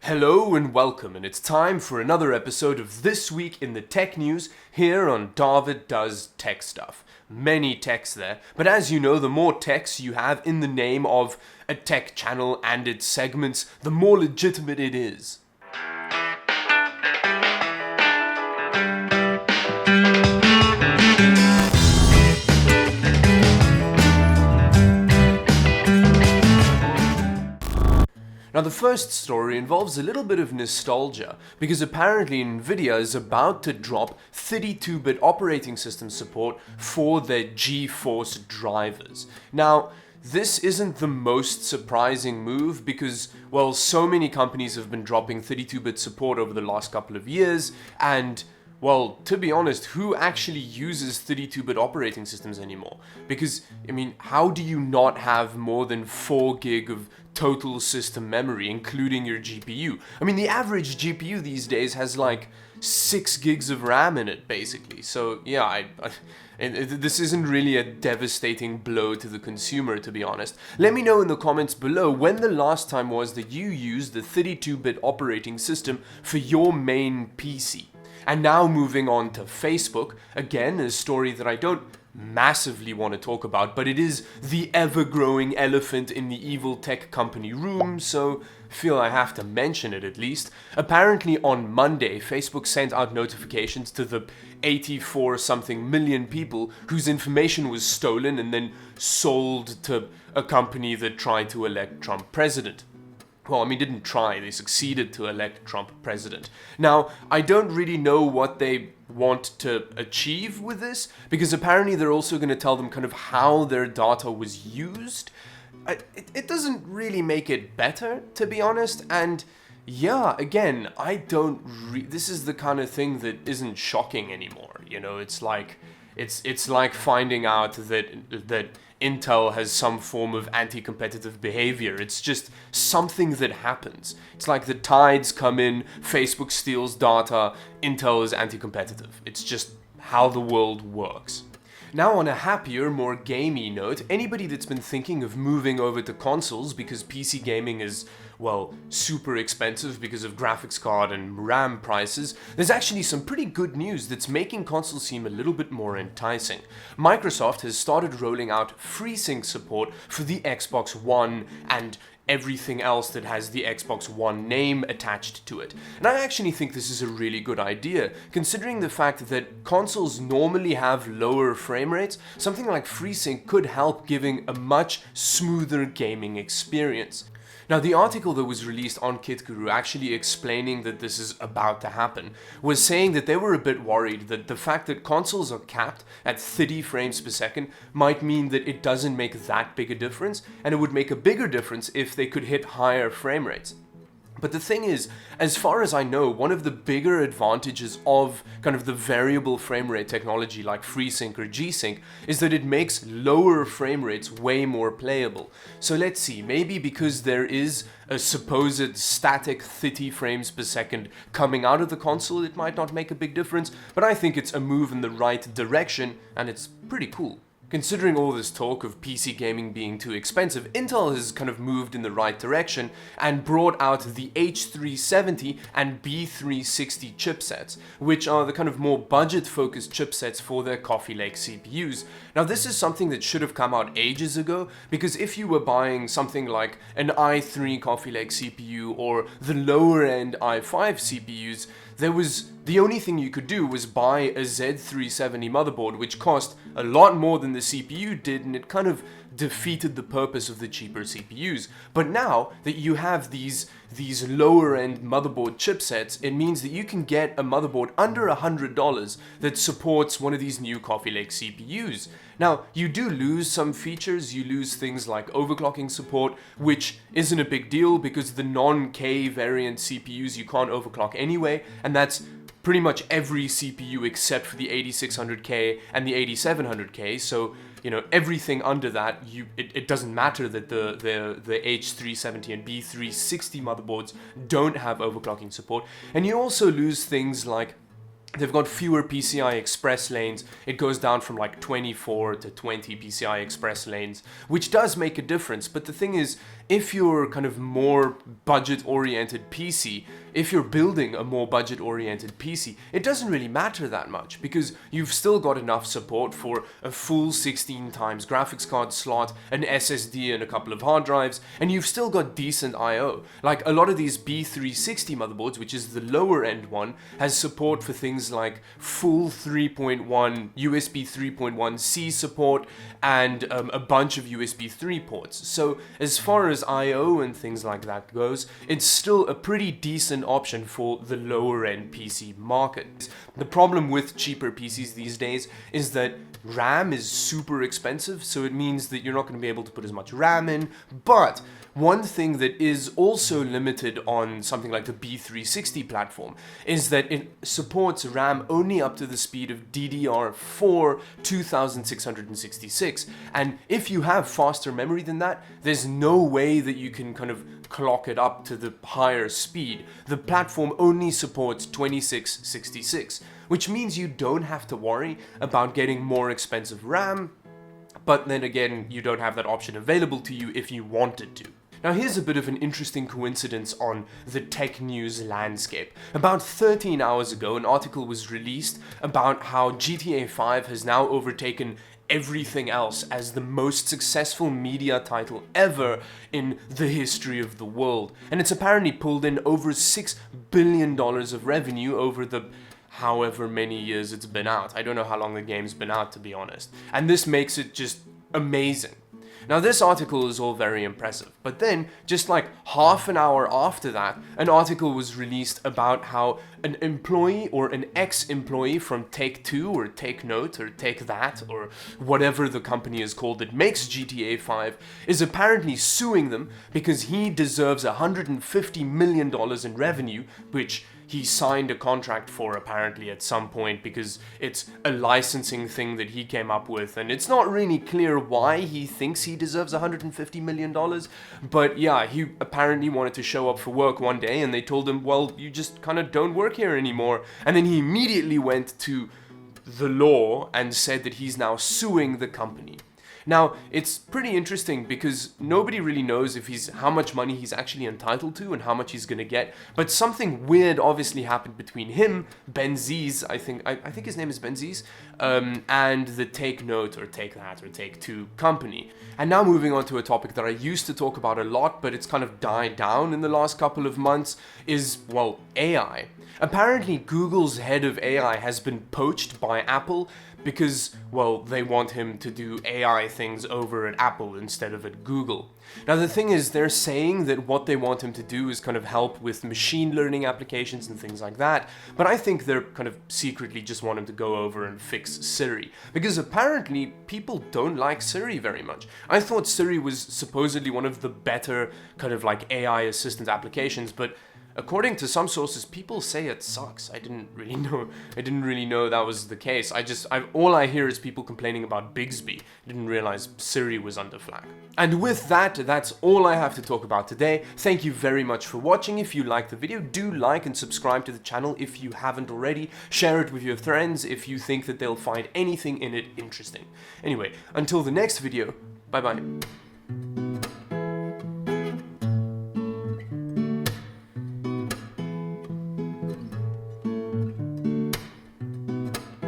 Hello and welcome, and it's time for another episode of This Week in the Tech News here on David Does Tech Stuff. Many techs there, but as you know, the more techs you have in the name of a tech channel and its segments, the more legitimate it is. Now the first story involves a little bit of nostalgia, because apparently Nvidia is about to drop 32-bit operating system support for their GeForce drivers. Now, this isn't the most surprising move because, well, so many companies have been dropping 32-bit support over the last couple of years, and well, to be honest, who actually uses 32-bit operating systems anymore? Because, I mean, how do you not have more than 4 gig of total system memory, including your GPU? I mean, the average GPU these days has like 6 gigs of RAM in it, basically. So, yeah, this isn't really a devastating blow to the consumer, to be honest. Let me know in the comments below when the last time was that you used the 32-bit operating system for your main PC. And now moving on to Facebook, again, a story that I don't massively want to talk about, but it is the ever-growing elephant in the evil tech company room, so feel I have to mention it at least. Apparently on Monday, Facebook sent out notifications to the 84-something million people whose information was stolen and then sold to a company that tried to elect Trump president. Well, I mean, didn't try, they succeeded to elect Trump president. Now, I don't really know what they want to achieve with this, because apparently they're also going to tell them kind of how their data was used. It doesn't really make it better, to be honest, and yeah, again, this is the kind of thing that isn't shocking anymore, you know, it's like finding out that Intel has some form of anti-competitive behavior. It's just something that happens. It's like the tides come in, Facebook steals data, Intel is anti-competitive. It's just how the world works. Now on a happier, more gamey note, anybody that's been thinking of moving over to consoles because PC gaming is, well, super expensive because of graphics card and RAM prices, there's actually some pretty good news that's making consoles seem a little bit more enticing. Microsoft has started rolling out freesync support for the Xbox One and everything else that has the Xbox One name attached to it. And I actually think this is a really good idea, considering the fact that consoles normally have lower frame rates. Something like FreeSync could help giving a much smoother gaming experience. Now, the article that was released on KitGuru actually explaining that this is about to happen was saying that they were a bit worried that the fact that consoles are capped at 30 frames per second might mean that it doesn't make that big a difference, and it would make a bigger difference if they could hit higher frame rates. But the thing is, as far as I know, one of the bigger advantages of kind of the variable frame rate technology like FreeSync or G-Sync is that it makes lower frame rates way more playable. So let's see, maybe because there is a supposed static 30 frames per second coming out of the console, it might not make a big difference, but I think it's a move in the right direction, and it's pretty cool. Considering all this talk of PC gaming being too expensive, Intel has kind of moved in the right direction and brought out the H370 and B360 chipsets, which are the kind of more budget-focused chipsets for their Coffee Lake CPUs. Now, this is something that should have come out ages ago, because if you were buying something like an i3 Coffee Lake CPU or the lower-end i5 CPUs, the only thing you could do was buy a Z370 motherboard, which cost a lot more than the CPU did, and it kind of defeated the purpose of the cheaper CPUs. But now that you have these lower end motherboard chipsets, it means that you can get a motherboard under $100 that supports one of these new Coffee Lake CPUs. Now, you do lose some features. You lose things like overclocking support, which isn't a big deal because the non-K variant CPUs you can't overclock anyway, and that's pretty much every CPU except for the 8600K and the 8700K. So, you know, everything under that, it doesn't matter that the H370 and B360 motherboards don't have overclocking support. And you also lose things like They've got fewer PCI Express lanes. It goes down from like 24 to 20 PCI Express lanes, which does make a difference. But the thing is, if you're kind of more budget-oriented PC, if you're building a more budget-oriented PC, it doesn't really matter that much because you've still got enough support for a full 16 times graphics card slot, an SSD and a couple of hard drives, and you've still got decent I/O. Like a lot of these B360 motherboards, which is the lower end one, has support for things like full 3.1 USB 3.1C support and a bunch of USB 3 ports. So as far as I/O and things like that goes, it's still a pretty decent option for the lower end PC market. The problem with cheaper PCs these days is that RAM is super expensive, so it means that you're not going to be able to put as much RAM in, but one thing that is also limited on something like the B360 platform is that it supports RAM only up to the speed of DDR4 2666, and if you have faster memory than that, there's no way that you can kind of clock it up to the higher speed. The platform only supports 2666, which means you don't have to worry about getting more expensive RAM, but then again, you don't have that option available to you if you wanted to. Now here's a bit of an interesting coincidence on the tech news landscape. About 13 hours ago, an article was released about how GTA 5 has now overtaken everything else as the most successful media title ever in the history of the world. And it's apparently pulled in over $6 billion of revenue over the however many years it's been out. I don't know how long the game's been out, to be honest. And this makes it just amazing. Now this article is all very impressive, but then just like half an hour after that, an article was released about how an employee or an ex-employee from Take-Two or Take-Note or Take-That or whatever the company is called that makes GTA 5 is apparently suing them because he deserves $150 million in revenue, which he signed a contract for apparently at some point because it's a licensing thing that he came up with, and it's not really clear why he thinks he deserves $150 million, but yeah, he apparently wanted to show up for work one day and they told him, well, you just kind of don't work here anymore, and then he immediately went to the law and said that he's now suing the company. Now, it's pretty interesting because nobody really knows if how much money he's actually entitled to and how much he's gonna get, but something weird obviously happened between him, Benzies, I think his name is Benzies, and the Take-Note or Take-That or Take-Two company. And now moving on to a topic that I used to talk about a lot, but it's kind of died down in the last couple of months, is, well, AI. Apparently, Google's head of AI has been poached by Apple because, well, they want him to do AI things over at Apple instead of at Google. Now, the thing is, they're saying that what they want him to do is kind of help with machine learning applications and things like that, but I think they're kind of secretly just want him to go over and fix Siri, because apparently people don't like Siri very much. I thought Siri was supposedly one of the better kind of like AI assistant applications, but according to some sources, people say it sucks. I didn't really know that was the case. All I hear is people complaining about Bixby. I didn't realize Siri was under flag. And with that, that's all I have to talk about today. Thank you very much for watching. If you liked the video, do like and subscribe to the channel if you haven't already. Share it with your friends if you think that they'll find anything in it interesting. Anyway, until the next video, bye bye.